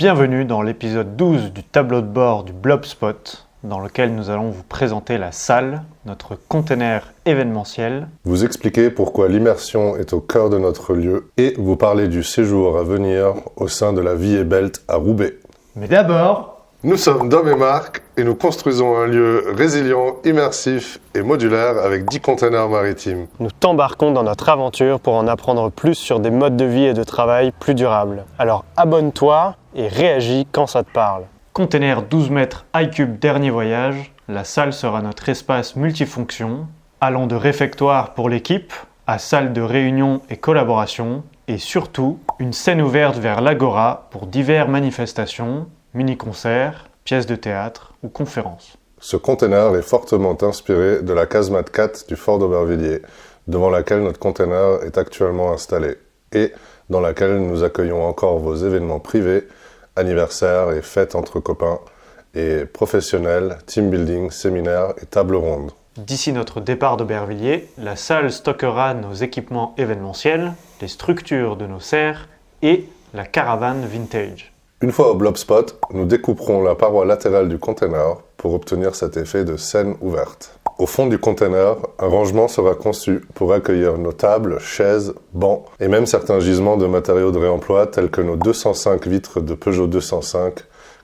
Bienvenue dans l'épisode 12 du tableau de bord du Blobspot, dans lequel nous allons vous présenter la salle, notre container événementiel. Vous expliquer pourquoi l'immersion est au cœur de notre lieu et vous parler du séjour à venir au sein de la Vie et Belt à Roubaix. Mais d'abord, nous sommes Dom et Marc et nous construisons un lieu résilient, immersif et modulaire avec 10 containers maritimes. Nous t'embarquons dans notre aventure pour en apprendre plus sur des modes de vie et de travail plus durables. Alors abonne-toi et réagis quand ça te parle. container 12 mètres iCube dernier voyage, la salle sera notre espace multifonction, allant de réfectoire pour l'équipe à salle de réunion et collaboration, et surtout une scène ouverte vers l'Agora pour diverses manifestations, mini-concerts, pièces de théâtre ou conférences. Ce container est fortement inspiré de la casemate 4 du Fort d'Aubervilliers, devant laquelle notre container est actuellement installé, et dans laquelle nous accueillons encore vos événements privés, anniversaires et fêtes entre copains, et professionnels, team building, séminaires et tables rondes. D'ici notre départ d'Aubervilliers, la salle stockera nos équipements événementiels, les structures de nos serres et la caravane vintage. Une fois au Blobspot, nous découperons la paroi latérale du container pour obtenir cet effet de scène ouverte. Au fond du container, un rangement sera conçu pour accueillir nos tables, chaises, bancs et même certains gisements de matériaux de réemploi tels que nos 205 vitres de Peugeot 205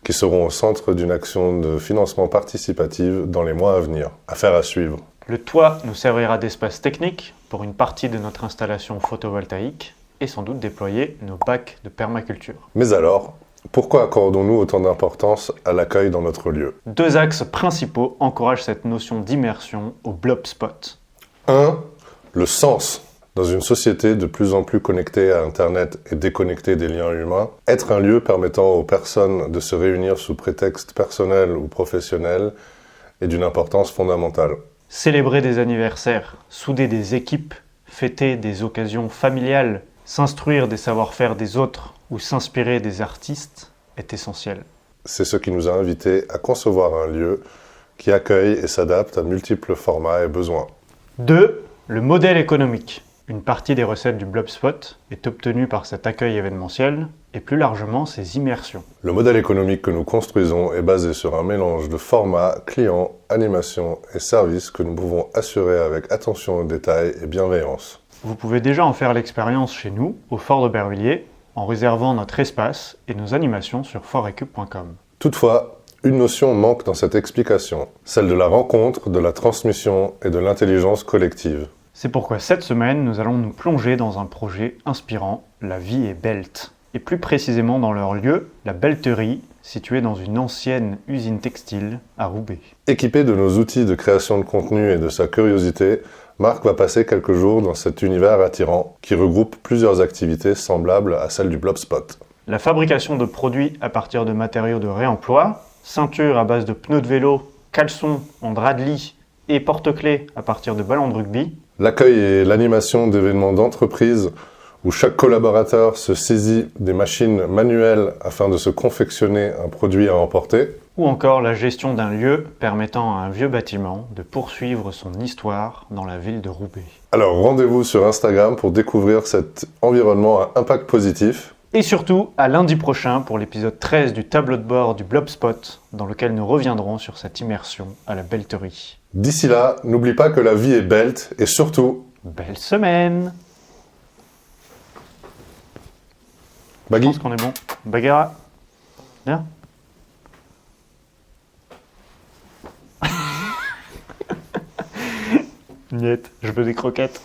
qui seront au centre d'une action de financement participatif dans les mois à venir. Affaire à suivre. Le toit nous servira d'espace technique pour une partie de notre installation photovoltaïque et sans doute déployer nos bacs de permaculture. Mais alors, pourquoi accordons-nous autant d'importance à l'accueil dans notre lieu ? Deux axes principaux encouragent cette notion d'immersion au Blobspot. 1. Le sens. Dans une société de plus en plus connectée à Internet et déconnectée des liens humains, être un lieu permettant aux personnes de se réunir sous prétexte personnel ou professionnel est d'une importance fondamentale. Célébrer des anniversaires, souder des équipes, fêter des occasions familiales, s'instruire des savoir-faire des autres ou s'inspirer des artistes est essentiel. C'est ce qui nous a invités à concevoir un lieu qui accueille et s'adapte à multiples formats et besoins. 2. Le modèle économique. Une partie des recettes du Blobspot est obtenue par cet accueil événementiel et plus largement ses immersions. Le modèle économique que nous construisons est basé sur un mélange de formats, clients, animations et services que nous pouvons assurer avec attention aux détails et bienveillance. Vous pouvez déjà en faire l'expérience chez nous, au Fort d'Aubervilliers, en réservant notre espace et nos animations sur fortecube.com. Toutefois, une notion manque dans cette explication, celle de la rencontre, de la transmission et de l'intelligence collective. C'est pourquoi cette semaine, nous allons nous plonger dans un projet inspirant, la Vie et Belt, et plus précisément dans leur lieu, la Belterie, située dans une ancienne usine textile à Roubaix. Équipé de nos outils de création de contenu et de sa curiosité, Marc va passer quelques jours dans cet univers attirant qui regroupe plusieurs activités semblables à celles du Blobspot. La fabrication de produits à partir de matériaux de réemploi, ceintures à base de pneus de vélo, caleçons en drap de lit et porte-clés à partir de ballons de rugby. L'accueil et l'animation d'événements d'entreprise où chaque collaborateur se saisit des machines manuelles afin de se confectionner un produit à emporter. Ou encore la gestion d'un lieu permettant à un vieux bâtiment de poursuivre son histoire dans la ville de Roubaix. Alors rendez-vous sur Instagram pour découvrir cet environnement à impact positif. Et surtout, à lundi prochain pour l'épisode 13 du tableau de bord du Blobspot, dans lequel nous reviendrons sur cette immersion à la Belterie. D'ici là, n'oublie pas que la vie est belt et surtout... Belle semaine! Je Baggy. pense qu'on est bon. Bagheera. Bien. Niet, je veux des croquettes.